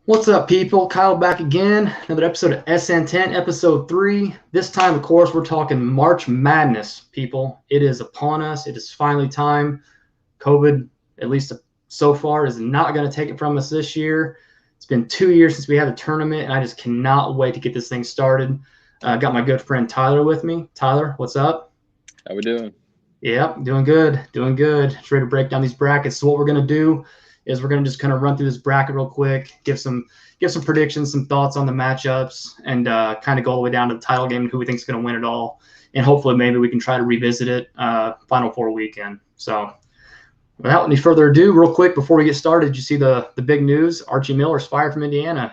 What's up, people? Kyle back again. Another episode of SN10, episode 3. This time, of course, we're talking March Madness, people. It is upon us. It is finally time. COVID, at least so far, is not going to take it from us this year. It's been 2 years since we had a tournament, and I just cannot wait to get this thing started. Got my good friend Tyler with me. Tyler, what's up? How we doing? Yeah, doing good. Doing good. Just ready to break down these brackets. So what we're going to do is we're going to just kind of run through this bracket real quick, give some predictions, some thoughts on the matchups, and kind of go all the way down to the title game and who we think is going to win it all. And hopefully maybe we can try to revisit it Final Four weekend. So without any further ado, real quick before we get started, did you see the big news? Archie Miller's fired from Indiana.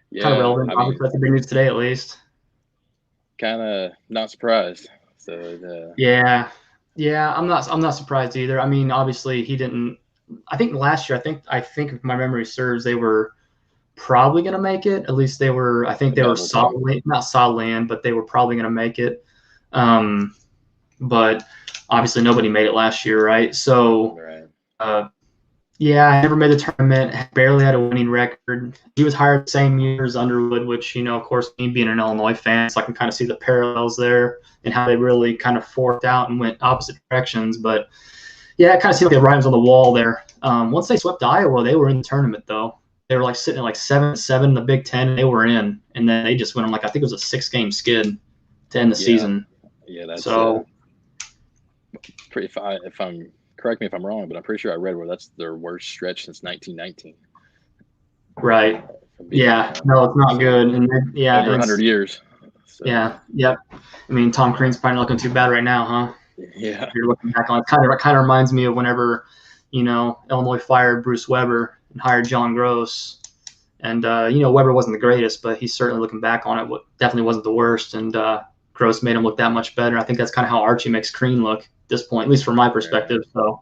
Yeah, kind of relevant. Obviously, that's the big news today, at least. Kind of not surprised. Yeah, I'm not surprised either. I mean, obviously he didn't. I think last year, I think if my memory serves, they were probably going to make it. At least they were. I think they were solidly, not solidly in, but they were probably going to make it. But obviously nobody made it last year, right? So, yeah, I never made the tournament. Barely had a winning record. He was hired the same year as Underwood, which, of course, me being an Illinois fan, so I can kind of see the parallels there and how they really kind of forked out and went opposite directions. But yeah, it kind of seemed like the writing was on the wall there. Once they swept Iowa, they were in the tournament, though. They were sitting at 7-7 in the Big Ten. And they were in, and then they just went on I think it was a 6-game skid to end the season. Yeah, that's so. Pretty fine. Correct me if I'm wrong, but I'm pretty sure I read where that's their worst stretch since 1919. Right. Yeah. No, it's not good. And over 100 years. So. Yeah. Yep. I mean, Tom Crean's probably not looking too bad right now, huh? Yeah. If you're looking back on it, kind of reminds me of whenever, Illinois fired Bruce Weber and hired John Gross. And, Weber wasn't the greatest, but he's certainly looking back on it, definitely wasn't the worst. And Gross made him look that much better. I think that's kind of how Archie makes Crean look at this point, at least from my perspective. So,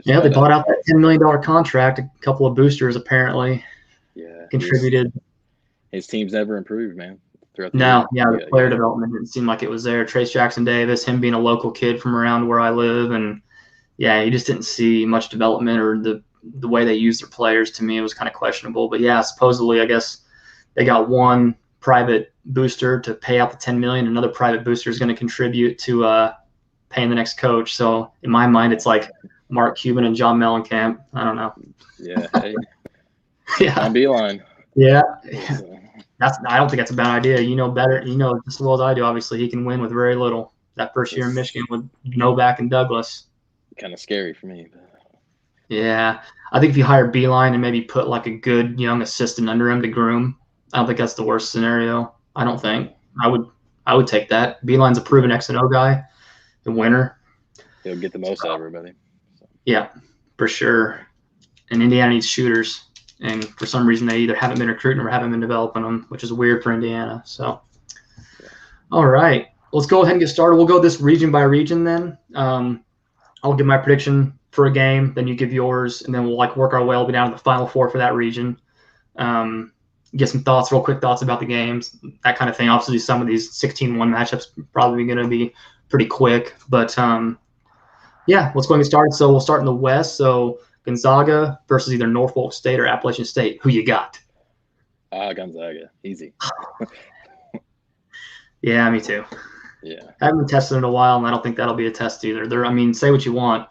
yeah, they bought out that $10 million contract. A couple of boosters apparently contributed. His team's never improved, man. The player development didn't seem like it was there. Trace Jackson Davis, him being a local kid from around where I live, and you just didn't see much development, or the way they used their players. To me, it was kind of questionable. But yeah, supposedly, I guess they got one private booster to pay out the $10 million. Another private booster is going to contribute to paying the next coach. So in my mind, it's like Mark Cuban and John Mellencamp. I don't know. Yeah. Hey. Yeah. On Beeline. Yeah. I don't think that's a bad idea. Better. Just as well as I do. Obviously, he can win with very little. That first year in Michigan with Novak and Douglas. Kind of scary for me. But. Yeah. I think if you hire Beeline and maybe put a good young assistant under him to groom, I don't think that's the worst scenario. I don't think. I would take that. Beeline's a proven X and O guy, the winner. He'll get the most out of everybody. So. Yeah, for sure. And Indiana needs shooters, and for some reason they either haven't been recruiting or haven't been developing them, which is weird for Indiana. So, all right, let's go ahead and get started. We'll go this region by region then. I'll give my prediction for a game, then you give yours, and then we'll work our way all the way down to the Final Four for that region. Get some real quick thoughts about the games, that kind of thing. Obviously, some of these 16-1 matchups probably going to be pretty quick. But, let's go and get started. So we'll start in the West. So Gonzaga versus either Norfolk State or Appalachian State. Who you got? Gonzaga. Easy. Yeah, me too. Yeah. I haven't been tested in a while, and I don't think that'll be a test either. Say what you want.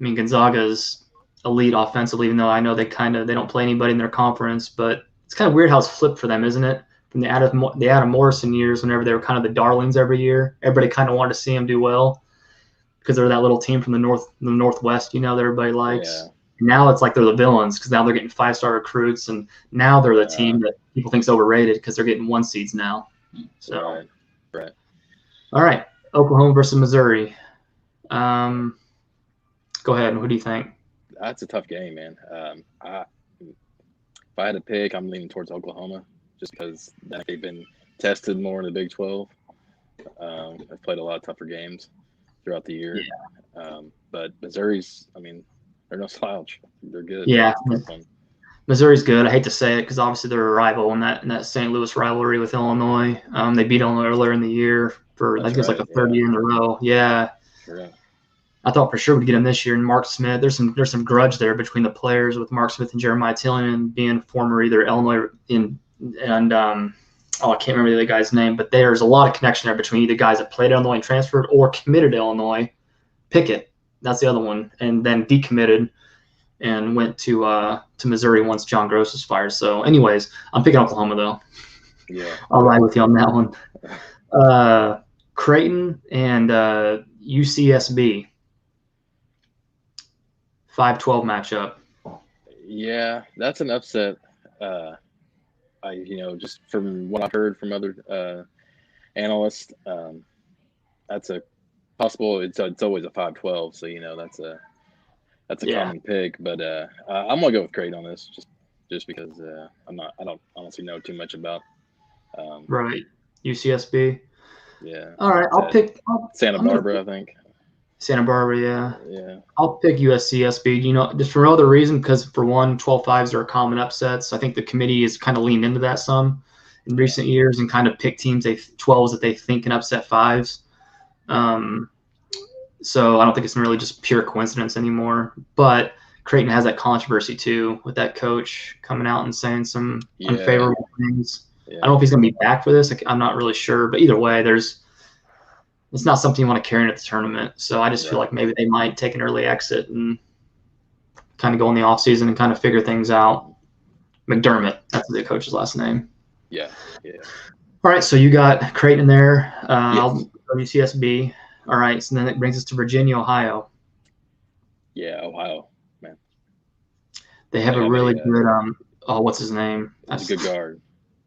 Gonzaga's elite offensively, even though I know they don't play anybody in their conference, but it's kind of weird how it's flipped for them, isn't it? From the Adam Morrison years, whenever they were kind of the darlings every year, everybody kind of wanted to see them do well because they're that little team from the Northwest, that everybody likes. Yeah. Now it's like they're the villains because now they're getting 5-star recruits, and now they're the team that people think's overrated because they're getting 1 seeds now. So, right. All right, Oklahoma versus Missouri. Go ahead. Who do you think? That's a tough game, man. If I had to pick, I'm leaning towards Oklahoma just because they've been tested more in the Big 12. They've played a lot of tougher games throughout the year. Yeah. But Missouri's, they're no slouch. They're good. Yeah. Missouri's good. I hate to say it because obviously they're a rival in that St. Louis rivalry with Illinois. They beat Illinois earlier in the year I think it was the third year in a row. Yeah. Sure. I thought for sure we'd get him this year. And Mark Smith, there's some grudge there between the players with Mark Smith and Jeremiah Tillman being former either Illinois and I can't remember the other guy's name, but there's a lot of connection there between either guys that played at Illinois and transferred or committed to Illinois. Pickett, that's the other one, and then decommitted and went to Missouri once John Gross was fired. So, anyways, I'm picking Oklahoma though. Yeah, I'll ride with you on that one. Creighton and UCSB 5-12 matchup. Yeah, that's an upset. Just from what I've heard from other analysts, that's a possible. It's always a 5-12, so that's a common pick. But I'm gonna go with Creighton on this, just because I don't honestly know too much about Right, UCSB. Yeah. All right, I'll pick Santa Barbara, I think. Santa Barbara, yeah. Yeah. I'll pick USCSB, just for no other reason, because for one, 12-5s are common upsets. I think the committee has kind of leaned into that some in recent years and kind of picked teams 12s that they think can upset 5s. So I don't think it's really just pure coincidence anymore. But Creighton has that controversy too with that coach coming out and saying some unfavorable things. Yeah. I don't know if he's going to be back for this. I'm not really sure. But either way, it's not something you want to carry into the tournament. So I just feel like maybe they might take an early exit and kind of go in the offseason and kind of figure things out. McDermott, that's the coach's last name. Yeah. All right, so you got Creighton there. I'll go UCSB. All right, so then it brings us to Virginia, Ohio. Yeah, Ohio, man. They have a really good what's his name? That's a good guard.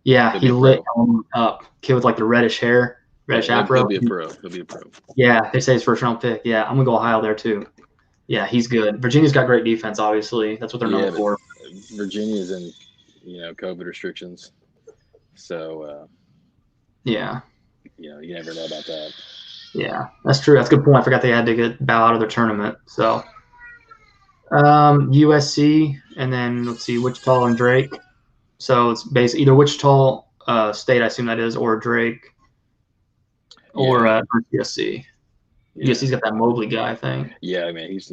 Yeah, he lit him up. Kid with like the reddish afro. He'll be a pro. Yeah, they say his first round pick. Yeah, I'm gonna go Ohio there too. Yeah, he's good. Virginia's got great defense, obviously. That's what they're known for. Virginia's in, COVID restrictions. So you never know about that. Yeah, that's true. That's a good point. I forgot they had to bow out of their tournament. So USC and then let's see, Wichita and Drake. So it's basically either Wichita State, I assume that is, or Drake, or USC. Yeah. USC's got that Mobley guy, I think. Yeah, I mean he's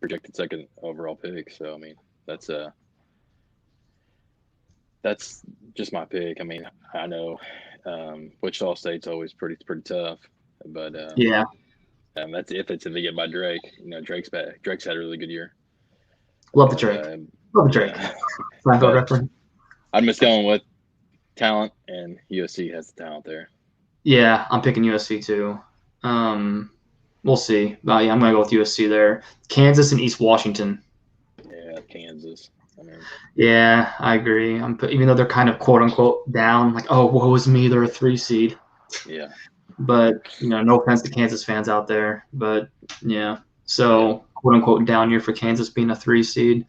projected second overall pick. So I mean that's just my pick. I mean I know Wichita State's always pretty tough, but that's if they get by Drake. Drake's back. Drake's had a really good year. Love the Drake. Love the Drake. Reference. I'm just going with talent, and USC has the talent there. Yeah, I'm picking USC too. We'll see. But I'm going to go with USC there. Kansas and East Washington. Yeah, Kansas. Yeah, I agree. Even though they're kind of quote unquote down, like, oh, woe is me, they're a 3 seed. Yeah. But no offense to Kansas fans out there, but yeah. So quote unquote down year for Kansas being a 3 seed.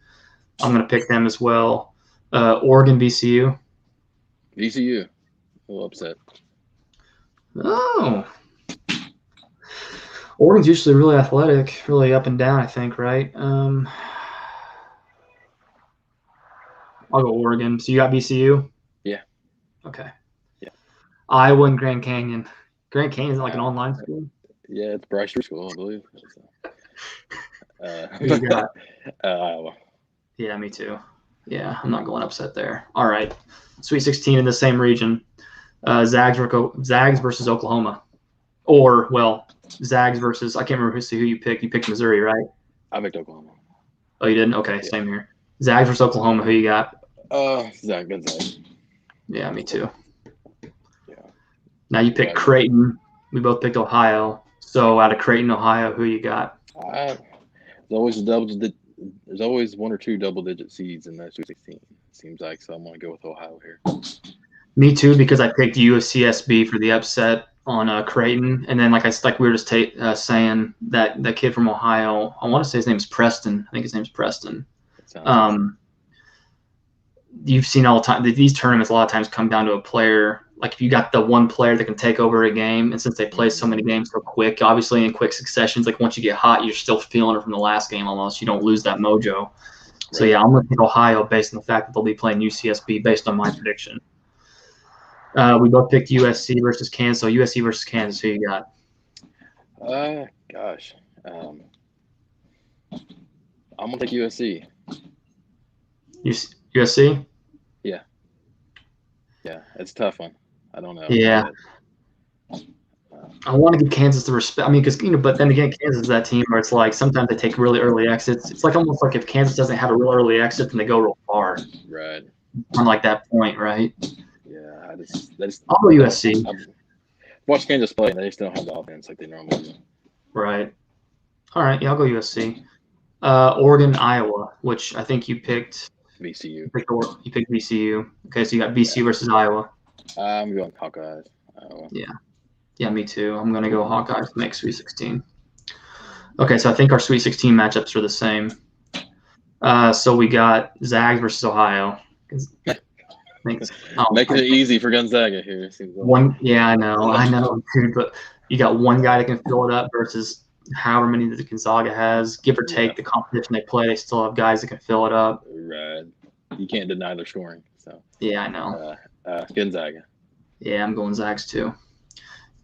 I'm going to pick them as well. Oregon, VCU. VCU. A little upset. Oh. Oregon's usually really athletic, really up and down, I think, right? I'll go Oregon. So you got VCU? Yeah. Okay. Yeah. Iowa and Grand Canyon. Grand Canyon is like an online school? Yeah, it's Bryce School, I believe. Who you got? Iowa. Yeah, me too. Yeah, I'm not going upset there. All right. Sweet 16 in the same region. Zags versus Oklahoma. Or, Zags versus – I can't remember who you picked. You picked Missouri, right? I picked Oklahoma. Oh, you didn't? Okay, same here. Zags versus Oklahoma. Who you got? Zag. Yeah, me too. Yeah. Now you picked Creighton. We both picked Ohio. So out of Creighton, Ohio, who you got? There's always one or two double-digit seeds in that Sweet 16. Seems like, so I'm going to go with Ohio here. Me too, because I picked UCSB for the upset on Creighton, and then like we were just saying that kid from Ohio. I want to say his name is Preston. I think his name's Preston. You've seen all the time these tournaments a lot of times come down to a player. Like if you got the one player that can take over a game, and since they play so many games so quick, obviously in quick successions, like once you get hot, you're still feeling it from the last game almost. You don't lose that mojo. Right. So yeah, I'm going to pick Ohio based on the fact that they'll be playing UCSB based on my prediction. We both picked USC versus Kansas. So USC versus Kansas, who you got? Gosh. I'm gonna take USC. USC? Yeah, it's a tough one. I don't know. Yeah. But, I want to give Kansas the respect. I mean, because but then again, Kansas is that team where it's like sometimes they take really early exits. It's like almost like if Kansas doesn't have a real early exit, then they go real far. right. On like that point, right? Yeah, they just I'll go USC. Watch Kansas play, and they just don't have the offense like they normally do. Right. All right. Yeah, I'll go USC. Oregon, Iowa, which I think you picked. VCU. You picked VCU. Okay, so you got VCU versus Iowa. I'm going Hawkeyes. Iowa. Yeah, me too. I'm going to go Hawkeyes to make Sweet 16. Okay, so I think our Sweet 16 matchups are the same. So we got Zags versus Ohio. Making it easy for Gonzaga here. Yeah, I know, dude. But you got one guy that can fill it up versus however many that Gonzaga has. Give or take the competition they play, they still have guys that can fill it up. Right. You can't deny their scoring. So yeah, I know. Gonzaga. Yeah, I'm going Zags too.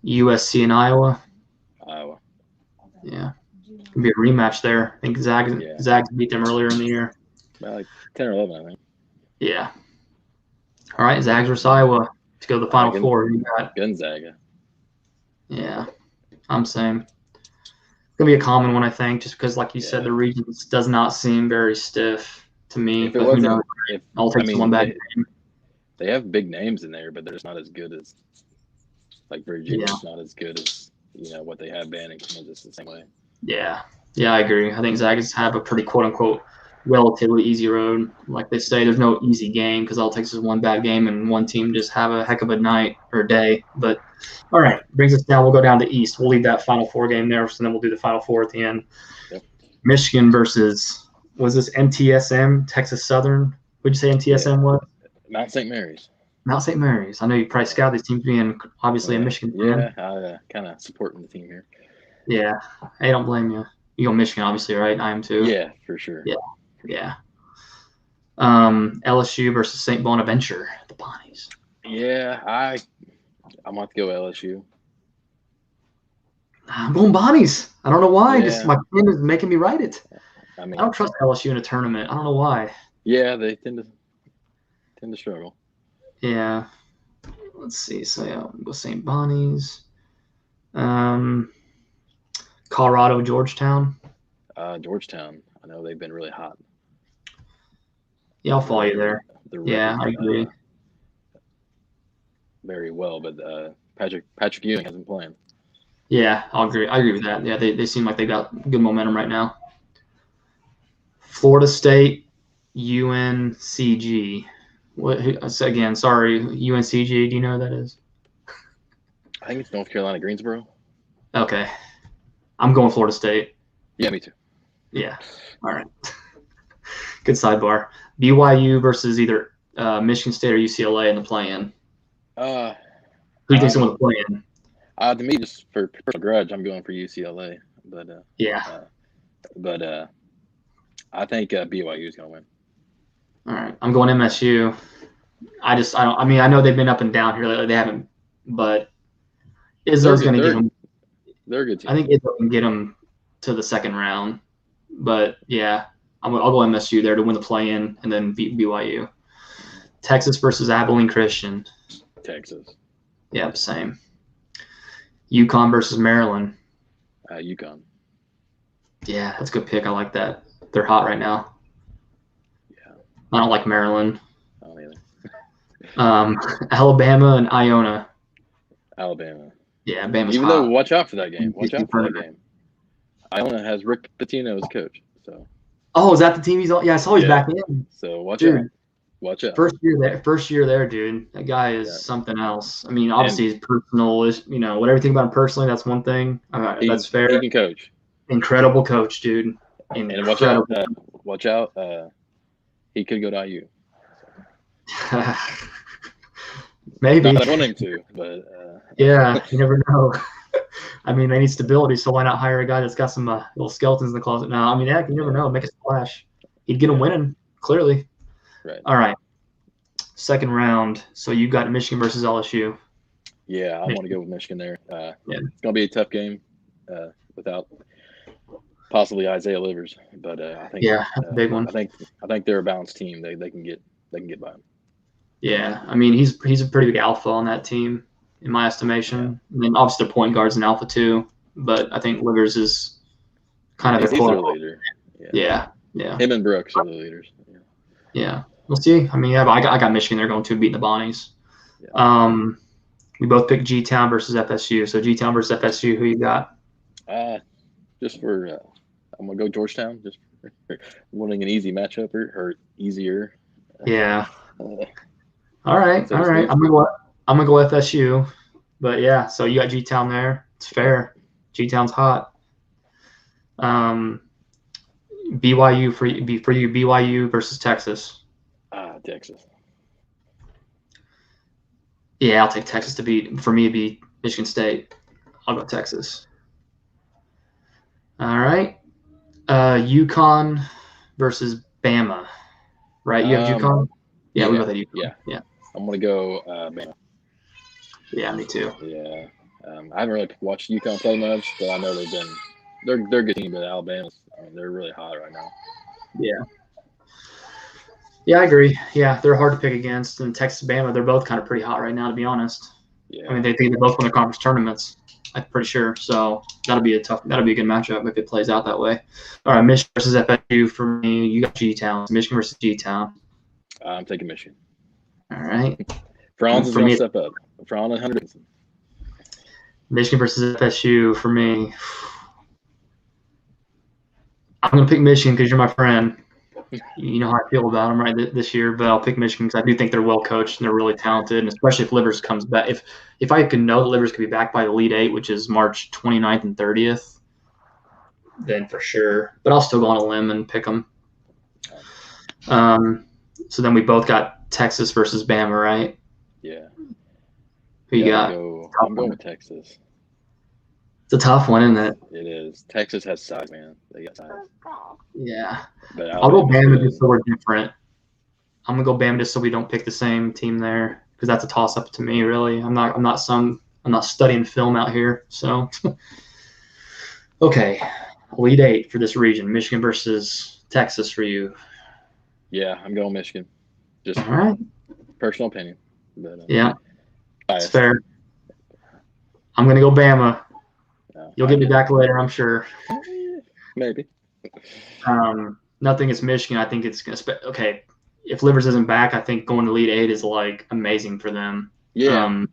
USC and Iowa. Iowa. Yeah. Could be a rematch there. I think Zags beat them earlier in the year. Like 10 or 11, I think. Yeah. All right, Zags versus Iowa to go to the Final Four. You got Gonzaga. Yeah, I'm saying. It's going to be a common one, I think, just because, like you said, the regions does not seem very stiff to me. But who knows? I'll take one back. They have big names in there, but they're just not as good as Virginia's not as good as what they have been in Kansas the same way. Yeah, I agree. I think Zags have a pretty quote unquote relatively easy road. Like they say, there's no easy game because all it takes is one bad game and one team just have a heck of a night or day. But all right, brings us down. We'll go down to East. We'll leave that Final Four game there, so then we'll do the Final Four at the end. Yep. Michigan versus MTSM, Texas Southern? What'd you say MTSM was? Mount St. Mary's. Mount St. Mary's. I know you probably scout these teams being obviously a Michigan fan. Yeah, I kind of supporting the team here. Yeah, I don't blame you. You go Michigan, obviously, right? I am too. Yeah, for sure. Yeah. LSU versus St. Bonaventure, the Bonnies. Yeah, I'm going to go LSU. I'm going Bonnies. I don't know why. Just my pen is making me write it. I don't trust LSU in a tournament. I don't know why. Yeah, they tend to struggle. Yeah. Let's see. So we'll go St. Bonnies. Colorado, Georgetown. Georgetown. I know they've been really hot. Yeah, I'll follow you there. Yeah, I agree. Very well, but Patrick Ewing hasn't played. Yeah, I agree with that. Yeah, they seem like they got good momentum right now. Florida State, UNCG. Again, sorry, UNCG. Do you know who that is? I think it's North Carolina, Greensboro. Okay. I'm going Florida State. Yeah, me too. Yeah. All right. Good sidebar. BYU versus either Michigan State or UCLA in the play-in. Who do you think's going to play-in? To me, just for personal grudge, I'm going for UCLA. But I think BYU is going to win. All right. I'm going MSU. I know they've been up and down here lately. They haven't, but Izzo's going to get them. They're a good team. I think Izzo can get them to the second round. But, yeah, I'll go MSU there to win the play-in and then beat BYU. Texas versus Abilene Christian. Texas. Yep, same. UConn versus Maryland. UConn. Yeah, that's a good pick. I like that. They're hot right now. Yeah. I don't like Maryland. I don't either. Alabama and Iona. Alabama. Yeah, Bama's Even hot. though, watch out for that game. Watch out for that game. Iona has Rick Pitino as coach. So. Oh, is that the team he's on? Yeah, I saw he's back in. So watch out. Watch out. First year there, dude. That guy is something else. I mean, obviously he's personal. Whatever you think about him personally, that's one thing. That's fair. He can coach. Incredible coach, dude. And watch out. Watch out. He could go to IU. Maybe. Not that I want him to, but yeah, you never know. I mean, they need stability, so why not hire a guy that's got some little skeletons in the closet now? I mean, you never know. Make a splash. He'd get him winning, clearly. Right. All right. Second round. So you got Michigan versus LSU. Yeah, I want to go with Michigan there. It's going to be a tough game without possibly Isaiah Livers, but I think Yeah, that's a big one. I think they're a balanced team. They can get by them. Yeah, I mean he's a pretty big alpha on that team, in my estimation. And then obviously their point guard's an alpha too, but I think Livers is kind of He's their their quote. leader. Yeah, yeah, Him and Brooks are the leaders. yeah. We'll see. I mean, yeah, but I got Michigan. They're going to beat the Bonnies. Yeah. We both picked G-Town versus FSU. So G-Town versus FSU, who you got? Just for I'm gonna go Georgetown. Just for wanting an easy matchup or easier. Yeah. All right. So All right. I'm gonna go FSU. But yeah, so you got G-Town there. It's fair. G-Town's hot. BYU for you. BYU versus Texas. Texas. Yeah, I'll take Texas to beat. For me, it'd be Michigan State. I'll go Texas. All right. UConn versus Bama. Right? You have UConn? Yeah, we both have UConn. Yeah. I'm gonna go Bama. Yeah, me too. Yeah. I haven't really watched UConn play much, but I know they're a good team, but Alabama's they're really hot right now. Yeah. Yeah, I agree. Yeah, they're hard to pick against. And Texas, Bama, they're both kind of pretty hot right now, to be honest. Yeah. I mean, they both won their conference tournaments. I'm pretty sure. So that'll be a good matchup if it plays out that way. All right, Michigan versus FSU for me. You got G-Town. Michigan versus G-Town. I'm taking Michigan. All right. Franz is going to step up. Franz and Hunter. Michigan versus FSU for me. I'm going to pick Michigan because you're my friend. You know how I feel about them right this year, but I'll pick Michigan because I do think they're well coached and they're really talented, and especially if Livers comes back. If I could know that Livers could be back by the Elite Eight, which is March 29th and 30th, then for sure. But I'll still go on a limb and pick them. So then we both got Texas versus Bama, right? Yeah. Who you got? I'm going with Texas. It's a tough one, isn't it? It is. Texas has size, man. They got size. Yeah. But I'll go Bama just so we're different. I'm gonna go Bama just so we don't pick the same team there because that's a toss up to me. Really, I'm not studying film out here. So, okay, Elite Eight for this region: Michigan versus Texas for you. Yeah, I'm going Michigan. Just all right. Personal opinion. But, yeah, it's fair. I'm gonna go Bama. You'll get me back later, I'm sure. Maybe. Nothing is Michigan. I think it's okay. If Livers isn't back, I think going to Elite Eight is like amazing for them. Yeah.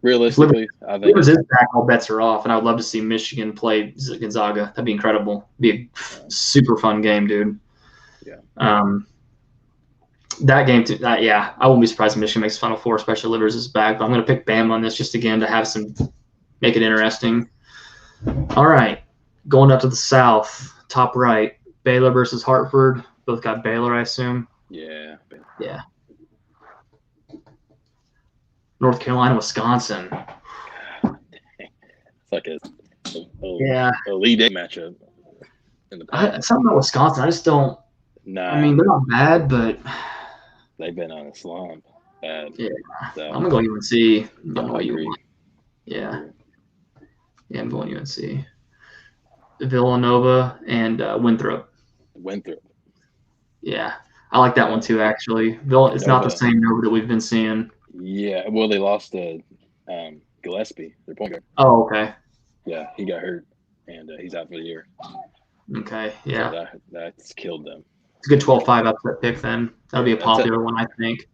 Realistically, I think Livers is back, all bets are off, and I would love to see Michigan play Gonzaga. That'd be incredible. Be a super fun game, dude. Yeah. That game, yeah, I wouldn't be surprised if Michigan makes Final Four, especially Livers is back. But I'm going to pick Bama on this just again to make it interesting. All right, going up to the south, top right, Baylor versus Hartford. Both got Baylor, I assume. Yeah. Yeah. North Carolina, Wisconsin. It's like a Elite Eight matchup. Something about Wisconsin, I just don't. Nah. I mean, they're not bad, but they've been on a slump. Bad. Yeah. So, I'm gonna go UNC. I agree. Yeah. Yeah, I'm going UNC. Villanova and Winthrop. Yeah, I like that one too. Actually, it's not the same Nova that we've been seeing. Yeah, well, they lost to Gillespie, their point guard. Oh, okay. Yeah, he got hurt, and he's out for the year. Okay, yeah. So that's killed them. It's a good 12-5 upset pick then. That'll be a popular one, I think.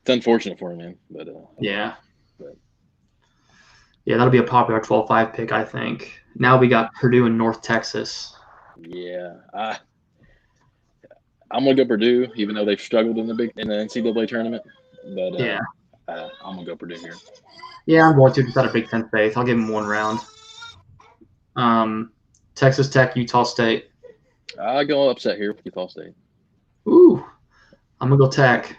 It's unfortunate for him, man. But yeah. Yeah, that'll be a popular 12-5 pick, I think. Now we got Purdue and North Texas. Yeah. I'm going to go Purdue, even though they've struggled in the NCAA tournament. But yeah. I'm going to go Purdue here. Yeah, I'm going to just out of Big Ten faith. I'll give them one round. Texas Tech, Utah State. I go upset here with Utah State. Ooh. I'm going to go Tech.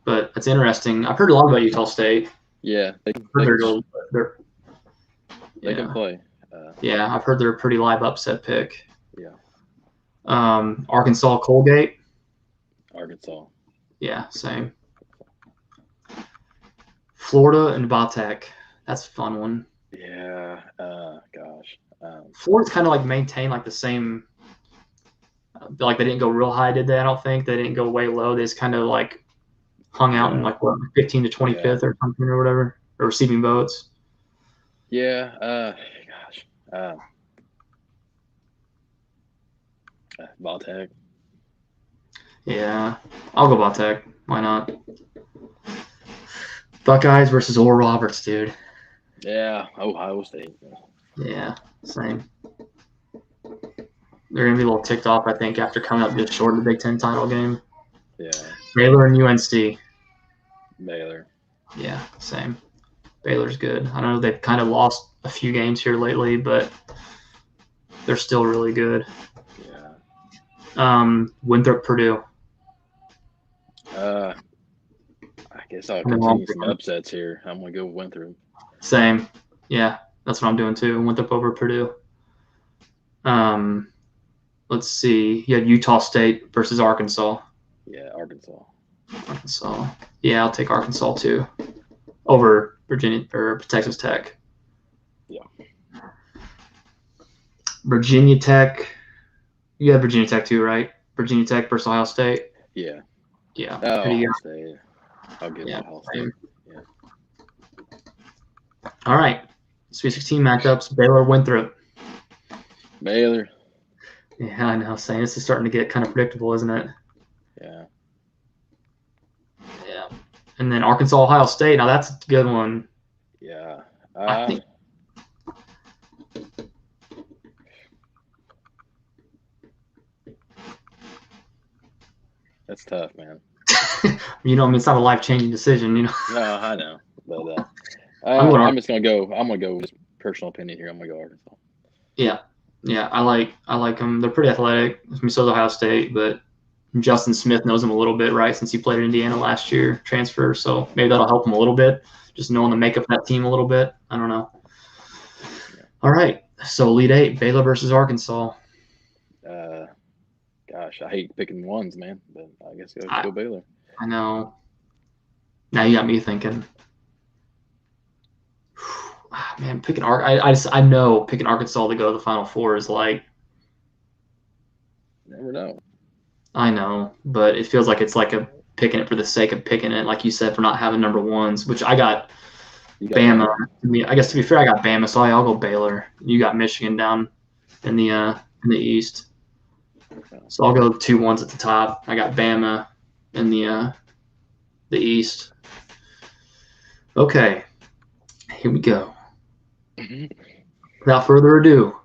But it's interesting. I've heard a lot about Utah State. Yeah. They can play. Yeah, I've heard they're a pretty live upset pick. Yeah. Arkansas, Colgate. Arkansas. Yeah, same. Florida and Vatek. That's a fun one. Yeah. Gosh. Florida's kind of like maintained like the same. Like they didn't go real high, did they? I don't think they didn't go way low. They just kind of like hung out in like what 15 to 25th or something or whatever, or receiving votes. Yeah. Voltech. Yeah, I'll go Voltech. Why not? Buckeyes versus Oral Roberts, dude. Yeah, Ohio State. Yeah, same. They're gonna be a little ticked off, I think, after coming up just short of the Big Ten title game. Yeah. Baylor and UNC. Baylor. Yeah, same. Baylor's good. I know they've kind of lost a few games here lately, but they're still really good. Yeah. Winthrop, Purdue. I guess I'll continue some upsets here. I'm gonna go Winthrop. Same. Yeah, that's what I'm doing too. Winthrop over Purdue. Let's see. You had Utah State versus Arkansas. Yeah, Arkansas. Yeah, I'll take Arkansas too. Over Virginia or Texas Tech. Yeah. Virginia Tech. You have Virginia Tech too, right? Virginia Tech versus Ohio State. Yeah. Yeah. Ohio State. I'll give Ohio State. Yeah. All right. Sweet 16 matchups. Baylor, Winthrop. Baylor. Yeah, I know. Saying this is starting to get kind of predictable, isn't it? Yeah. Yeah. And then Arkansas, Ohio State. Now that's a good one. Yeah. I think. That's tough, man. You know, I mean, it's not a life-changing decision, you know. No, I know, but I'm just gonna go. I'm gonna go with personal opinion here. I'm gonna go Arkansas. Yeah, I like them. They're pretty athletic. I mean, so is Ohio State, but Justin Smith knows them a little bit, right? Since he played at Indiana last year, transfer. So maybe that'll help him a little bit, just knowing the makeup of that team a little bit. I don't know. Yeah. All right, so Elite Eight, Baylor versus Arkansas. Gosh, I hate picking ones, man, but I guess go Baylor. I know. Now you got me thinking. Man, picking I know picking Arkansas to go to the Final Four is like. Never know. I know, but it feels like it's like a picking it for the sake of picking it, like you said, for not having number ones. Which I got Bama. I guess to be fair, I got Bama, so I'll go Baylor. You got Michigan down in the East, so I'll go 2 1s at the top. I got Bama in the East. Okay, here we go. Without further ado,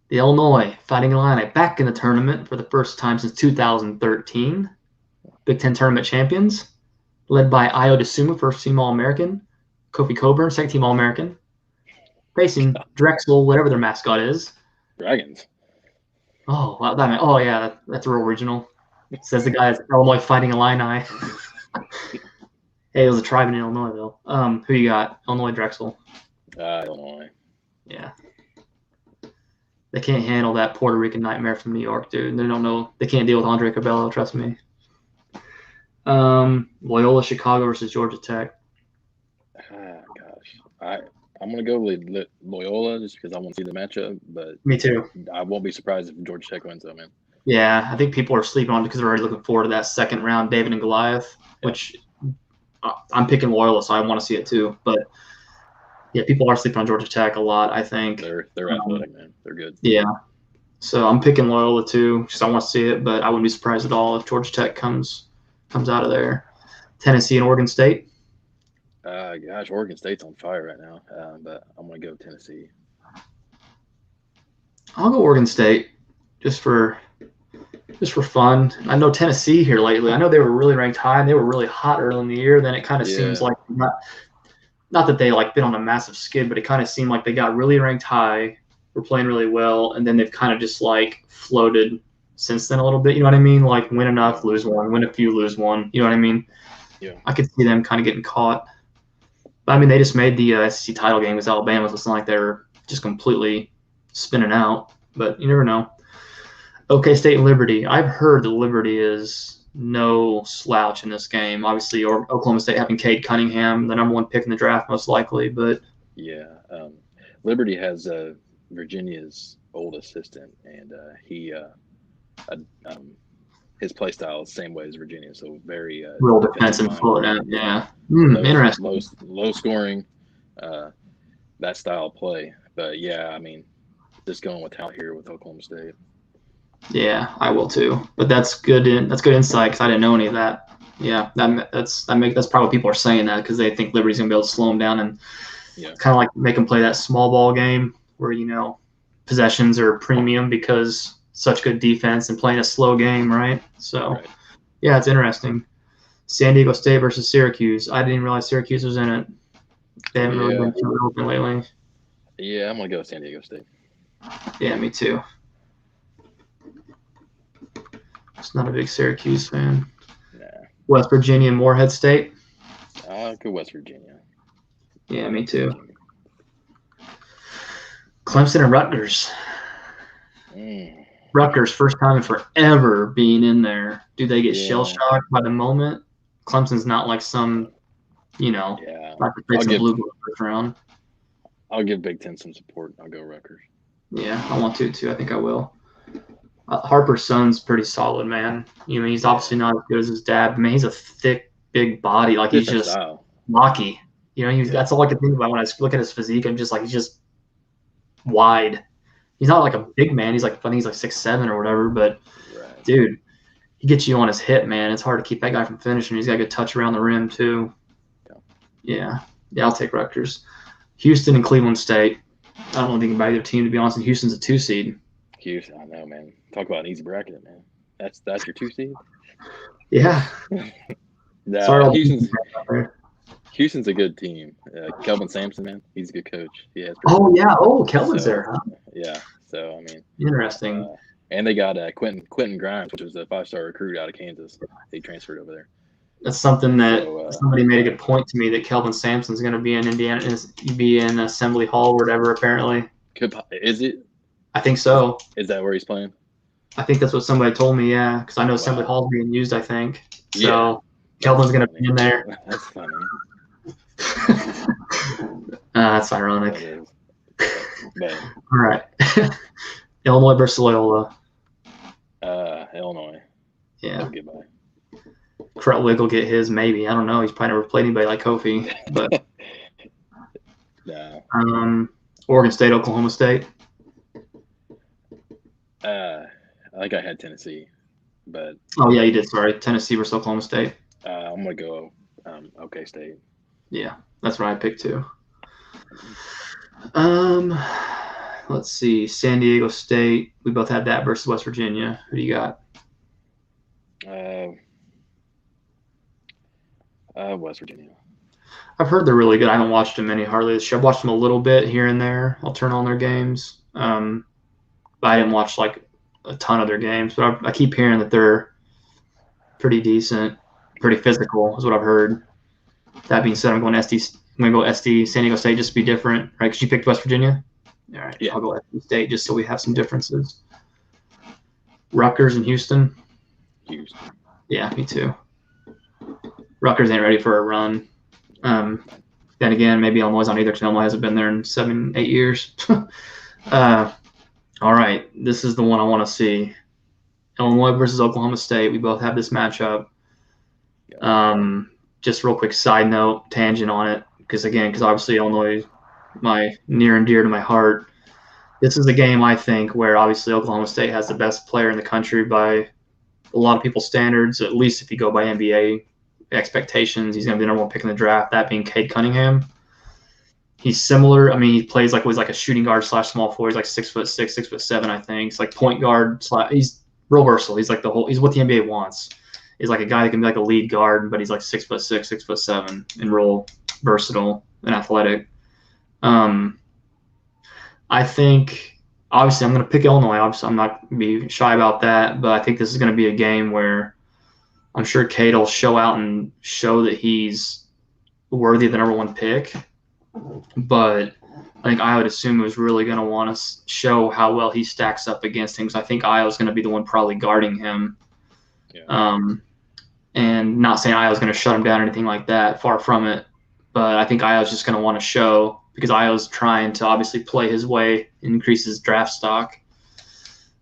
the Illinois Fighting Illini back in the tournament for the first time since 2013. Big Ten tournament champions, led by Ayo Dosunmu, first-team All-American, Kofi Cockburn, second-team All-American, facing Drexel, whatever their mascot is. Dragons. Oh, wow, yeah, that's real original. It says the guy is Illinois Fighting Illini. Hey, it was a tribe in Illinois, though. Who you got? Illinois, Drexel. Illinois. Yeah. They can't handle that Puerto Rican nightmare from New York, dude. They don't know. They can't deal with Andre Cabello, trust me. Loyola Chicago versus Georgia Tech. Gosh. I'm going to go with Loyola just because I want to see the matchup. But me too. I won't be surprised if Georgia Tech wins, though, man. Yeah, I think people are sleeping on it because they're already looking forward to that second round, David and Goliath, which I'm picking Loyola, so I want to see it too. But yeah, people are sleeping on Georgia Tech a lot, I think. They're athletic, man. They're good. Yeah. So I'm picking Loyola too, because I want to see it, but I wouldn't be surprised at all if Georgia Tech comes out of there. Tennessee and Oregon State. Gosh, Oregon State's on fire right now, but I'm going to go Tennessee. I'll go Oregon State just for fun. I know Tennessee here lately. I know they were really ranked high and they were really hot early in the year. Then it kind of seems like not that they like been on a massive skid, but it kind of seemed like they got really ranked high, were playing really well, and then they've kind of just like floated since then a little bit. You know what I mean? Like win enough, lose one, win a few, lose one. You know what I mean? Yeah. I could see them kind of getting caught. But I mean, they just made the SEC title game with Alabama, so it's not like they're just completely spinning out. But you never know. OK State and Liberty. I've heard that Liberty is no slouch in this game. Obviously, Oklahoma State having Cade Cunningham, the number 1 pick in the draft, most likely. But yeah, Liberty has Virginia's old assistant, and he uh, um, his play style is the same way as Virginia, so very Real defensive defensive minded. float out. Yeah, Yeah. low Interesting. low scoring, uh, that style of play. But yeah, I mean, just going with talent here with Oklahoma State. Yeah, I will too. But that's good. That's good insight because I didn't know any of that. Yeah, that's probably people are saying that because they think Liberty's gonna be able to slow them down and Yeah, kind of like make them play that small ball game where possessions are premium because such good defense and playing a slow game, right? So right. yeah, it's interesting. San Diego State versus Syracuse. I didn't realize Syracuse was in it. They haven't really Yeah, been too open lately. yeah, I'm gonna go with San Diego State. Yeah, me too. Just not a big Syracuse fan. Nah, West Virginia, Morehead State. I'll go West Virginia. Yeah, me too. Clemson and Rutgers. Mm, Rutgers, first time in forever being in there. Do they get shell yeah, shocked by the moment? Clemson's not like some, yeah. not to take some blue blood first round. I'll give Big Ten some support. I'll go Rutgers. Yeah, I want to too. I think I will. Harper's son's pretty solid, man. He's obviously not as good as his dad. But man, he's a thick, big body. Like he's Different just style. blocky. That's all I can think about when I look at his physique. I'm just like he's just wide. He's not like a big man. I think he's like 6'7" or whatever. But Right. dude, he gets you on his hip, man. It's hard to keep that guy from finishing. He's got a good touch around the rim too. Yeah, I'll take Rutgers. Houston and Cleveland State. I don't know anything about either team, to be honest. And Houston's a 2 seed. Houston, I know, man. Talk about an easy bracket, man. That's your 2 seed. Yeah. No, Houston's a good team. Kelvin Sampson, man, he's a good coach. Yeah. Oh yeah. Oh, Kelvin's there, huh? Yeah. So I mean, interesting. And they got Quentin Grimes, which was a 5-star recruit out of Kansas. He transferred over there. That's something that somebody made a good point to me that Kelvin Sampson's going to be in Indiana, be in Assembly Hall or whatever. Apparently, is it? I think so. Is that where he's playing? I think that's what somebody told me. Yeah, because I know Assembly Hall's being used. I think so. Yeah. Kelvin's going to be in there. That's funny. That's ironic. But, all right. Illinois versus Loyola. Illinois. Yeah. Goodbye. Krutwig will get his, maybe. I don't know. He's probably never played anybody like Kofi. But no. Oregon State, Oklahoma State. I think I had Tennessee, but oh yeah, you did. Sorry, Tennessee versus Oklahoma State. I'm gonna go OK State. Yeah, that's what I picked too. Let's see, San Diego State. We both had that versus West Virginia. Who do you got? West Virginia. I've heard they're really good. I haven't watched them hardly. I've watched them a little bit here and there. I'll turn on their games. But I didn't watch like a ton of their games. But I keep hearing that they're pretty decent, pretty physical, is what I've heard. That being said, I'm going SD. I'm going to go SD, San Diego State, just to be different, right? Because you picked West Virginia. All right, yeah. I'll go SD State just so we have some differences. Rutgers and Houston. Houston. Yeah, me too. Rutgers ain't ready for a run. Then again, maybe Illinois on either because Illinois hasn't been there in 7-8 years. All right, this is the one I want to see. Illinois versus Oklahoma State. We both have this matchup. Just real quick side note, tangent on it, because obviously Illinois, my near and dear to my heart. This is a game I think where obviously Oklahoma State has the best player in the country by a lot of people's standards. At least if you go by NBA expectations, he's going to be the number one pick in the draft. That being Cade Cunningham. He's similar. I mean, he plays like a shooting guard / small forward. He's like 6'6", 6'7", I think. He's like point guard. He's real versatile. He's like he's what the NBA wants. He's like a guy that can be like a lead guard, but he's like 6'6", 6'7", and real versatile and athletic. I think obviously I'm going to pick Illinois. Obviously, I'm not going to be shy about that, but I think this is going to be a game where I'm sure Cade will show out and show that he's worthy of the number one pick. But I think I would assume he was really going to want to show how well he stacks up against him. Because I think Iowa's going to be the one probably guarding him. Yeah. And not saying Iowa's going to shut him down or anything like that. Far from it. But I think Iowa's just going to want to show because Iowa's trying to obviously play his way, increase his draft stock.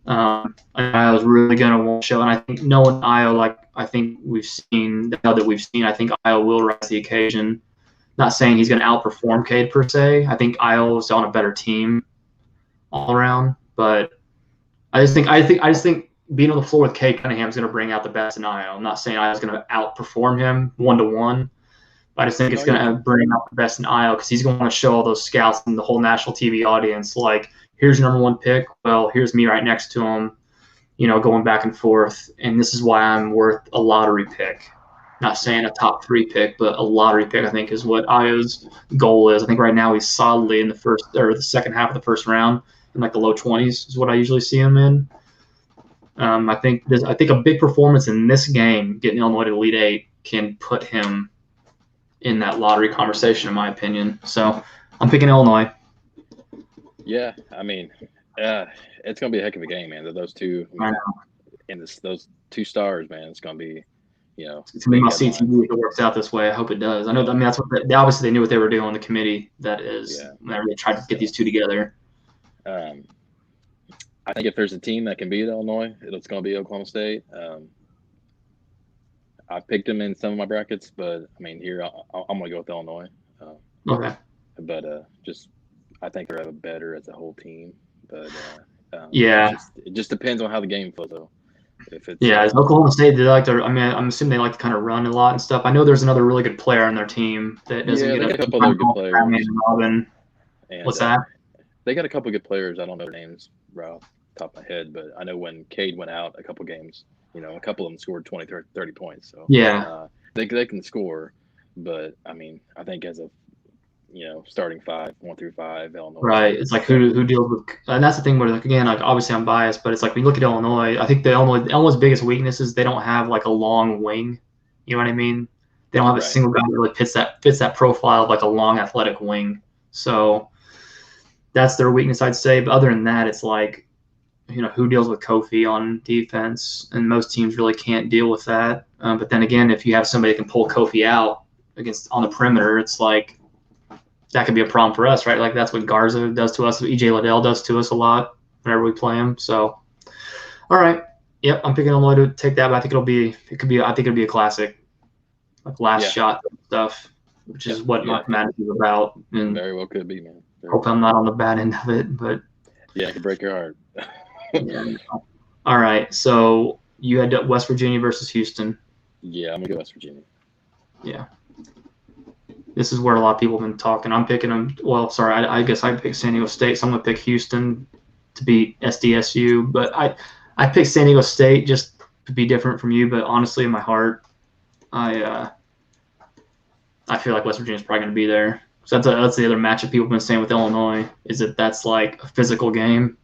Iowa's really going to want to show, and I think knowing Iowa, like I think we've seen, I think Iowa will rise to the occasion. Not saying he's going to outperform Cade per se. I think Iowa's on a better team all around, but I just think being on the floor with Cade Cunningham is going to bring out the best in Iowa. I'm not saying Iowa's going to outperform him 1-to-1, but I just think it's going to bring out the best in Iowa because he's going to want to show all those scouts and the whole national TV audience, like, here's your number one pick. Well, here's me right next to him, going back and forth. And this is why I'm worth a lottery pick. Not saying a top 3 pick, but a lottery pick, I think, is what Iowa's goal is. I think right now he's solidly in the second half of the first round in like the low 20s is what I usually see him in. I think a big performance in this game, getting Illinois to Elite Eight, can put him in that lottery conversation, in my opinion. So I'm picking Illinois. Yeah, I mean, it's going to be a heck of a game, man. Those two, those 2 stars, man, it's going to be, it's going to be my CTV if it works out this way. I hope it does. I mean, that's what obviously they knew what they were doing on the committee. That is, whenever they tried to get these 2 together. I think if there's a team that can beat Illinois, it's going to be Oklahoma State. I picked them in some of my brackets, but I mean, here I'm going to go with Illinois. Okay. But I think they're better as a whole team. But it just depends on how the game flows, though. If it's as Oklahoma State, they like to. I mean, I'm assuming they like to kind of run a lot and stuff. I know there's another really good player on their team that doesn't get a couple of good players. Robin. What's that? They got a couple of good players. I don't know their names right off the top of my head, but I know when Cade went out a couple games, a couple of them scored 20, 30 points. So they can score, but I mean, I think as a starting 5, 1 through 5, Illinois. Right. It's like who deals with, and that's the thing where, like, again, like obviously I'm biased, but it's like when you look at Illinois, I think Illinois' biggest weakness is they don't have like a long wing. You know what I mean? They don't have a single guy that really fits that profile of like a long athletic wing. So that's their weakness, I'd say. But other than that, it's like, who deals with Kofi on defense, and most teams really can't deal with that. But then again, if you have somebody that can pull Kofi out on the perimeter, it's like, that could be a problem for us, right? Like that's what Garza does to us, what EJ Liddell does to us a lot whenever we play him. So, all right, yep, I'm picking Illinois to take that, but I think it'll be a classic, like last shot stuff, which is what March Madness is about. And very well could be, man. Hope I'm not on the bad end of it, but it could break your heart. All right, so you had West Virginia versus Houston. Yeah, I'm gonna go West Virginia. Yeah. This is where a lot of people have been talking. I'm picking them. Well, sorry, I guess I picked San Diego State, so I'm going to pick Houston to beat SDSU. But I picked San Diego State just to be different from you. But honestly, in my heart, I feel like West Virginia's probably going to be there. So that's the other matchup people have been saying with Illinois, is that's like a physical game,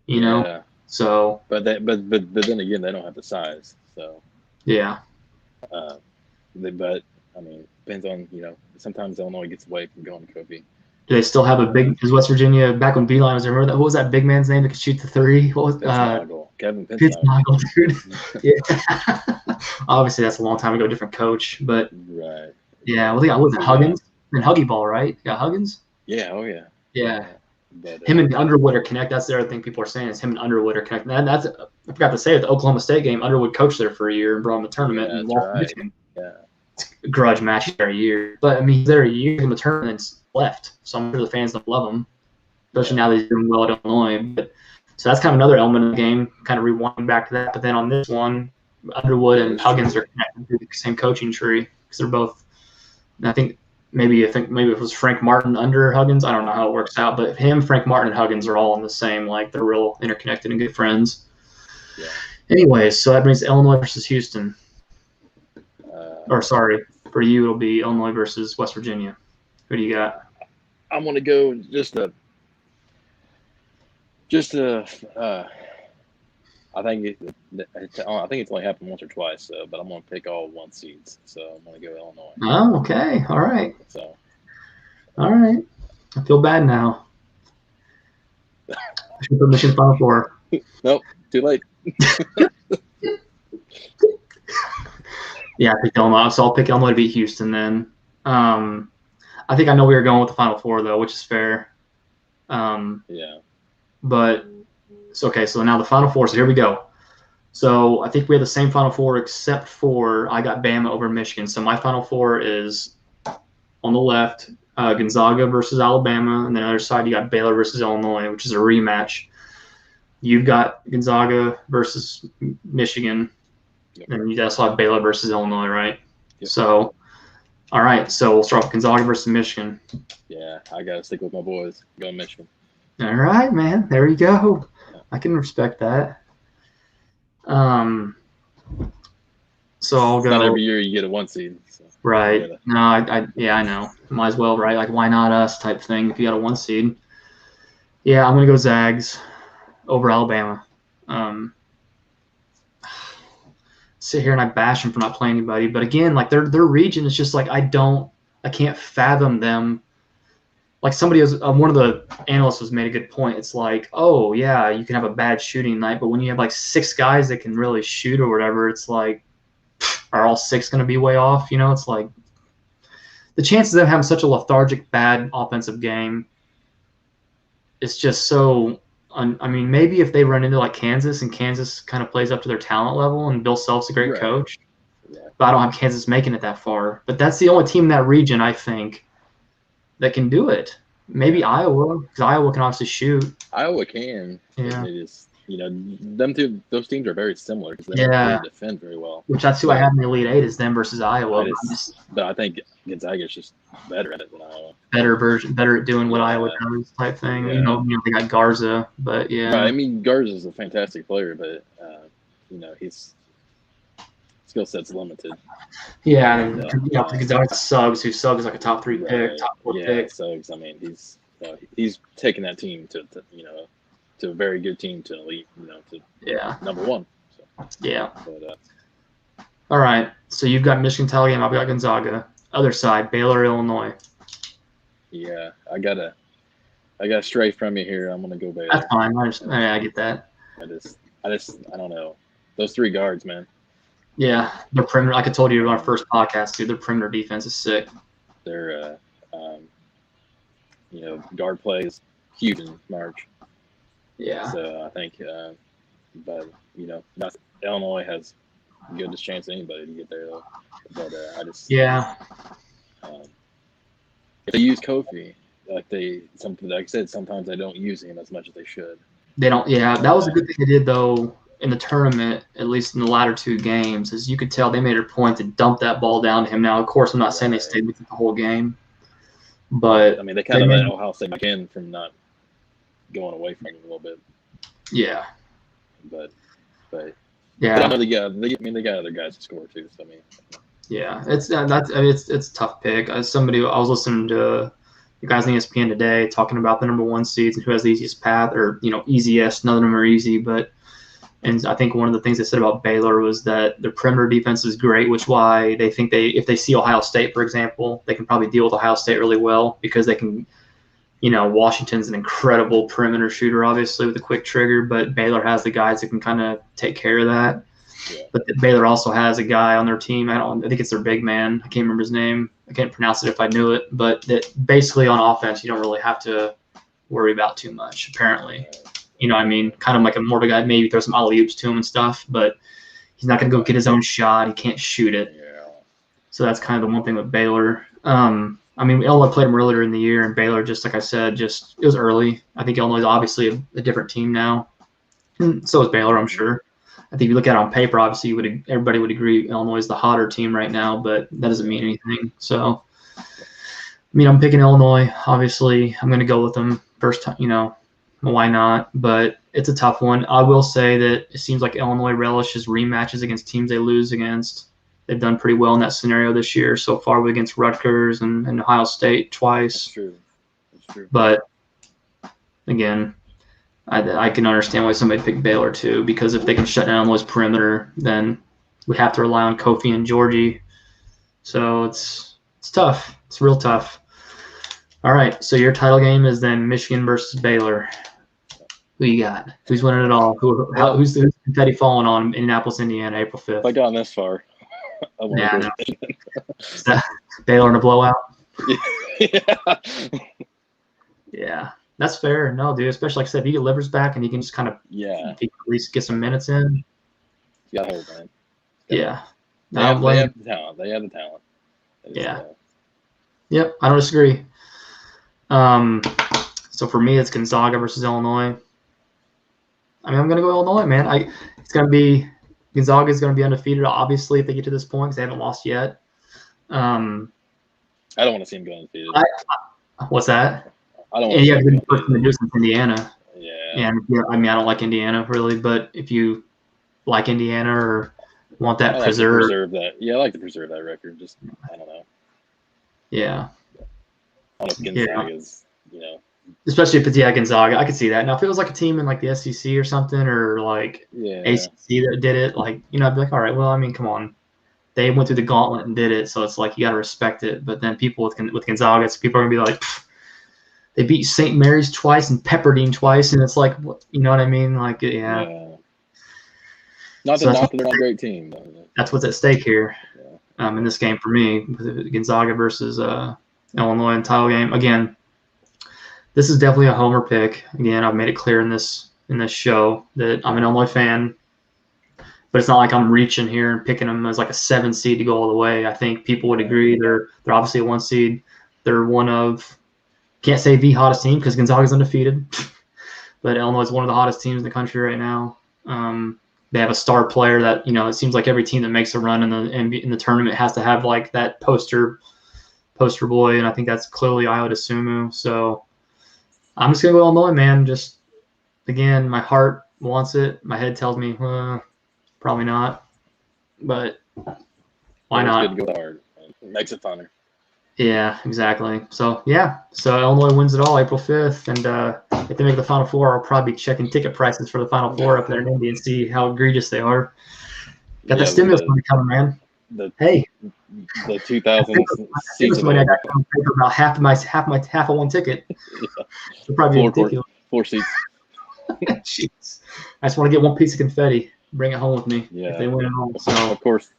Yeah. So. But then again, they don't have the size. So. Yeah. But I mean, depends on, sometimes Illinois gets away from going to Kofi. Do they still have is West Virginia, back when Beeline was there, remember that? What was that big man's name that could shoot the 3? What was Kevin Pittsnagel, dude. Yeah. Obviously, that's a long time ago, different coach. But right. Yeah, well, they got Huggins and Huggy Ball, right? You got Huggins? Yeah, oh yeah. Yeah. But, him and Underwood are connect. That's the other thing people are saying is him and Underwood are connected. That's I forgot to say at the Oklahoma State game, Underwood coached there for a year and brought him to the tournament. Yeah, and that's right. Michigan. Yeah. Grudge match there a year, but I mean he's there a year in the tournament and left, so I'm sure the fans don't love him, especially now that he's doing well at Illinois. But so that's kind of another element of the game, kind of rewinding back to that. But then on this one, Underwood and Huggins are connected to the same coaching tree because they're both. And I think maybe it was Frank Martin under Huggins. I don't know how it works out, but Frank Martin, and Huggins are all in the same, like they're real interconnected and good friends. Yeah. Anyways, so that brings Illinois versus Houston. For you, it'll be Illinois versus West Virginia. Who do you got? I'm gonna go I think it's only happened once or twice, but I'm gonna pick all 1 seeds. So I'm gonna go Illinois. Oh, okay, all right. So, all right. I feel bad now. I should put Michigan Final Four. Nope, too late. Yeah, I picked Illinois, so I'll pick Illinois to beat Houston then. I think I know we were going with the Final Four though, which is fair. Yeah. But it's okay. So now the Final Four. So here we go. So I think we have the same Final Four except for I got Bama over Michigan. So my Final Four is on the left, Gonzaga versus Alabama, and then on the other side you got Baylor versus Illinois, which is a rematch. You've got Gonzaga versus Michigan, and you also have Baylor versus Illinois, right? Yep. So, all right. So we'll start with Gonzaga versus Michigan. Yeah, I gotta stick with my boys. Go Michigan. All right, man. There you go. I can respect that. So I'll go. Not every year you get a 1 seed. So right. No, I know. Might as well, right? Like, why not us type thing if you got a 1 seed. Yeah, I'm going to go Zags over Alabama. Sit here and I bash them for not playing anybody. But again, like their region is just like I can't fathom them. Like somebody was one of the analysts was made a good point. It's like, oh yeah, you can have a bad shooting night, but when you have like 6 guys that can really shoot or whatever, it's like, are all 6 going to be way off? You know, it's like the chances of having such a lethargic, bad offensive game. It's just so. I mean, maybe if they run into like Kansas and Kansas kind of plays up to their talent level and Bill Self's a great coach, but I don't have Kansas making it that far. But that's the only team in that region, I think, that can do it. Maybe Iowa, because Iowa can obviously shoot. Iowa can. Yeah. They just, those teams are very similar because they don't really defend very well. Which that's who I have in the Elite Eight is them versus Iowa. But I think Gonzaga's just better at it than Iowa. Better at doing what Iowa does type thing. Yeah. They got Garza, but yeah. Right, I mean, Garza's a fantastic player, but his skill set's limited. Yeah, and Gonzaga Suggs, who Suggs is like a top 3 pick, top 4 pick. Suggs. I mean, he's taking that team to a very good team to elite, to number 1. So, yeah. But, all right. So you've got Michigan, Alabama. I've got Gonzaga. Other side, Baylor, Illinois. Yeah, I gotta stray from you here. I'm gonna go Baylor. That's fine. I get that. I don't know. Those 3 guards, man. Yeah, their perimeter. Like I told you in our first podcast, dude, their perimeter defense is sick. Their guard play is huge in March. Yeah. So I think, Illinois has the goodest chance anybody to get there, though. But if they use Kofi, like I said, sometimes they don't use him as much as they should. They don't. Yeah, that was a good thing they did though in the tournament, at least in the latter 2 games, is you could tell they made a point to dump that ball down to him. Now, of course, I'm not saying they stayed with it the whole game, but I mean they kind of let Ohio State back in from not going away from it a little bit. Yeah. But yeah, but I know they got other guys to score too. So I mean. Yeah, it's a tough pick. I was listening to the guys on ESPN today talking about the number 1 seeds and who has the easiest path, or easiest. None of them are easy, and I think one of the things they said about Baylor was that their perimeter defense is great, which why they think if they see Ohio State, for example, they can probably deal with Ohio State really well because they can. Washington's an incredible perimeter shooter, obviously with a quick trigger, but Baylor has the guys that can kind of take care of that. Yeah. But Baylor also has a guy on their team. I think it's their big man. I can't remember his name. I can't pronounce it if I knew it. But that basically on offense, you don't really have to worry about too much, apparently. You know what I mean? Kind of like a more of a guy, maybe throw some alley-oops to him and stuff, but he's not going to go get his own shot. He can't shoot it. Yeah. So that's kind of the one thing with Baylor. I mean, Illinois played them earlier in the year, and Baylor, just like I said, it was early. I think Illinois is obviously a different team now, and so is Baylor, I'm sure. I think if you look at it on paper, obviously everybody would agree Illinois is the hotter team right now, but that doesn't mean anything. So, I mean, I'm picking Illinois. Obviously, I'm going to go with them first time, why not? But it's a tough one. I will say that it seems like Illinois relishes rematches against teams they lose against. They've done pretty well in that scenario this year so far against Rutgers and Ohio State twice. That's true. But, again, I can understand why somebody picked Baylor too, because if they can shut down Illinois' perimeter, then we have to rely on Kofi and Georgie. So it's tough. It's real tough. All right, so your title game is then Michigan versus Baylor. Who you got? Who's winning it all? Who's the confetti falling on Indianapolis, Indiana, April 5th? If I gotten this far. Yeah, I know. Is that Baylor in a blowout? Yeah. Yeah, that's fair. No, dude, especially like I said, if you get Livers back and he can just kind of Yeah. at least get some minutes in. You gotta hold, man. Yeah. They I don't have blame the talent. They have the talent. Yeah. Yep, I don't disagree. So for me, it's Gonzaga versus Illinois. I mean, I'm gonna go Illinois, man. It's gonna be Gonzaga is gonna be undefeated, obviously, if they get to this point because they haven't lost yet. I don't want to see them go undefeated. What's that? I don't want to see them go undefeated. Do since Indiana. Yeah. And I mean, I don't like Indiana really, but if you like Indiana or want that preserve that. Yeah, I like to preserve that record. Just I don't know. Yeah. I don't know if Gonzaga is, especially if it's Gonzaga, I could see that. Now, if it was like a team in like the SEC or something, or like ACC that did it, like I'd be like, all right, well, I mean, come on, they went through the gauntlet and did it, so it's like you got to respect it. But then people with Gonzaga, people are gonna be like, they beat St. Mary's twice and Pepperdine twice, and it's like, you know what I mean? Like, yeah. Not that they're not a great team. That's what's at stake here. In this game for me, Gonzaga versus Illinois in title game. Again, this is definitely a homer pick. Again, I've made it clear in this show that I'm an Illinois fan, but it's not like I'm reaching here and picking them as like a 7 seed to go all the way. I think people would agree they're obviously a 1 seed. They're one of, can't say the hottest team because Gonzaga's undefeated, but Illinois is one of the hottest teams in the country right now. They have a star player that, it seems like every team that makes a run in the tournament has to have like that poster boy, and I think that's clearly Ayo Dosunmu. So I'm just gonna go Illinois, man. Just again, my heart wants it. My head tells me probably not, but why not? It's good to go hard. It makes it funner. Yeah, exactly. So Illinois wins it all April 5th, and if they make the Final Four, I'll probably be checking ticket prices for the Final Four up there in Indy and see how egregious they are. Got the stimulus money coming, man. The 2000 stimulus money I got coming for about half of one ticket. It'll probably be ridiculous. 4 seats. Jeez. I just want to get one piece of confetti, bring it home with me if they win it all. So of course,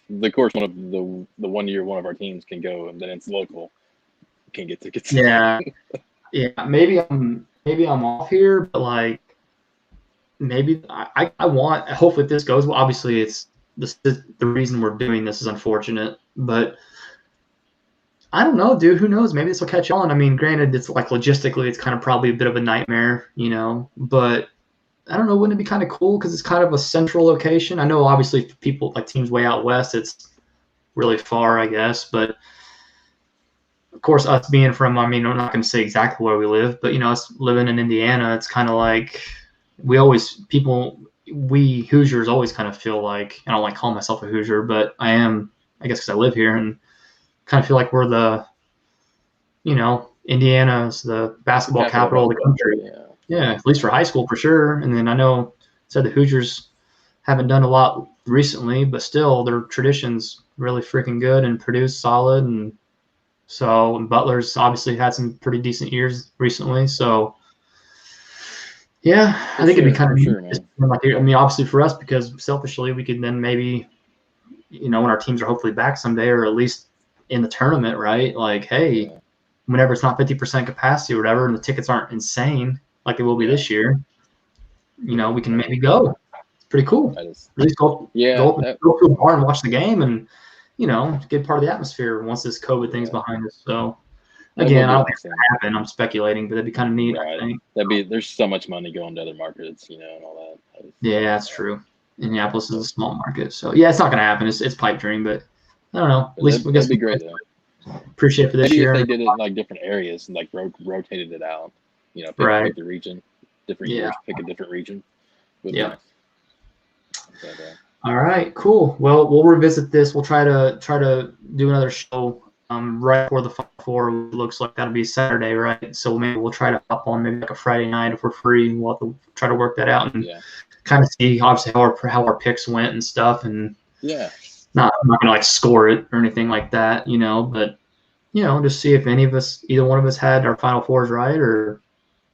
one of the 1 year one of our teams can go, and then it's local. Can't get tickets. Yeah. Maybe I'm off here, but like maybe I want. Hopefully, if this goes well. Obviously, it's the reason we're doing this is unfortunate, but I don't know, dude. Who knows? Maybe this will catch on. I mean, granted, it's like logistically, it's kind of probably a bit of a nightmare, but I don't know. Wouldn't it be kind of cool because it's kind of a central location? I know, obviously, for people like teams way out west, it's really far, I guess. But of course, us being from, I mean, I'm not going to say exactly where we live, but us living in Indiana, it's kind of like we Hoosiers always kind of feel like, I don't like calling myself a Hoosier, but I am, I guess, because I live here and kind of feel like we're the, Indiana's the basketball capital of the country. Yeah, at least for high school for sure. And then I know the Hoosiers haven't done a lot recently, but still their tradition's really freaking good and Purdue's solid. And so Butler's obviously had some pretty decent years recently. So yeah, I think it'd be kind of I mean, obviously for us, because selfishly we could then maybe, when our teams are hopefully back someday, or at least in the tournament, right? Like, hey, whenever it's not 50% capacity or whatever, and the tickets aren't insane like they will be this year, we can maybe go. It's pretty cool. At least go to a bar and watch the game and, get part of the atmosphere once this COVID thing's behind us. So again, I don't think it's gonna happen. I'm speculating, but that'd be kind of neat. Right. I think there's so much money going to other markets, and all that. Yeah, that's true. Indianapolis is a small market, so yeah, it's not gonna happen. It's pipe dream, but I don't know. At least that'd be great though. Appreciate it for this year. If they did it in like different areas and like rotated it out, pick the region, different years, pick a different region. Yeah. All right, cool. Well, we'll revisit this. We'll try to do another show right before the Final Four. It looks like that'll be Saturday, right? So maybe we'll try to hop on maybe like a Friday night if we're free. We'll have to try to work that out and kind of see obviously how our picks went and stuff. And I'm not gonna like score it or anything like that, but just see if either one of us had our Final Fours right, or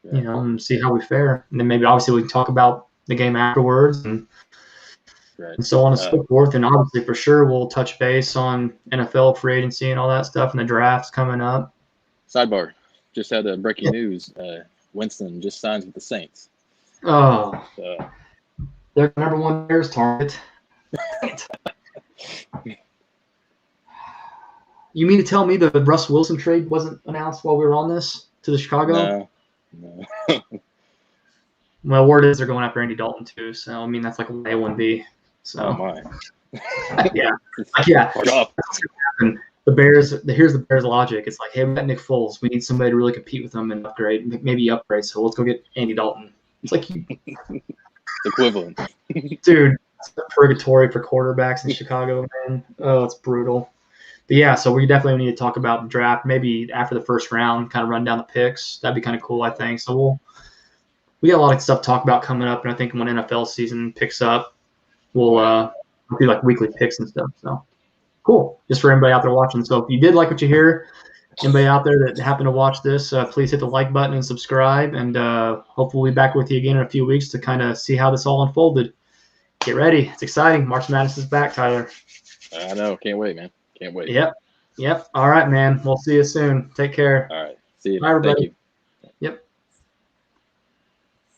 and see how we fare. And then maybe obviously we can talk about the game afterwards and so on and so forth. And obviously for sure we'll touch base on NFL free agency and all that stuff and the draft's coming up. Sidebar. Just had a breaking news. Winston just signs with the Saints. Oh, So, they're number one Bears target. You mean to tell me the Russ Wilson trade wasn't announced while we were on this to the Chicago? no. Well, word is they're going after Andy Dalton too. So I mean that's like a A1B. So Oh my. yeah. Hard off. And the Bears. Here's the Bears' logic. It's like, hey, we got Nick Foles. We need somebody to really compete with him and upgrade. Maybe upgrade. So let's go get Andy Dalton. It's like, It's equivalent. dude, it's purgatory for quarterbacks in Chicago, man. Oh, it's brutal. But yeah, so we definitely need to talk about the draft. Maybe after the first round, kind of run down the picks. That'd be kind of cool, I think. So we got a lot of stuff to talk about coming up, and I think when NFL season picks up, we'll do like weekly picks and stuff. So cool, just for everybody out there watching. So if you did like what you hear, anybody out there that happened to watch this, please hit the like button and subscribe, and hopefully we'll be back with you again in a few weeks to kind of see how this all unfolded. Get ready. It's exciting. March Madness is back, Tyler. I know. Can't wait, man. Can't wait. Yep. All right, man. We'll see you soon. Take care. All right. See you. Bye, everybody. Thank you.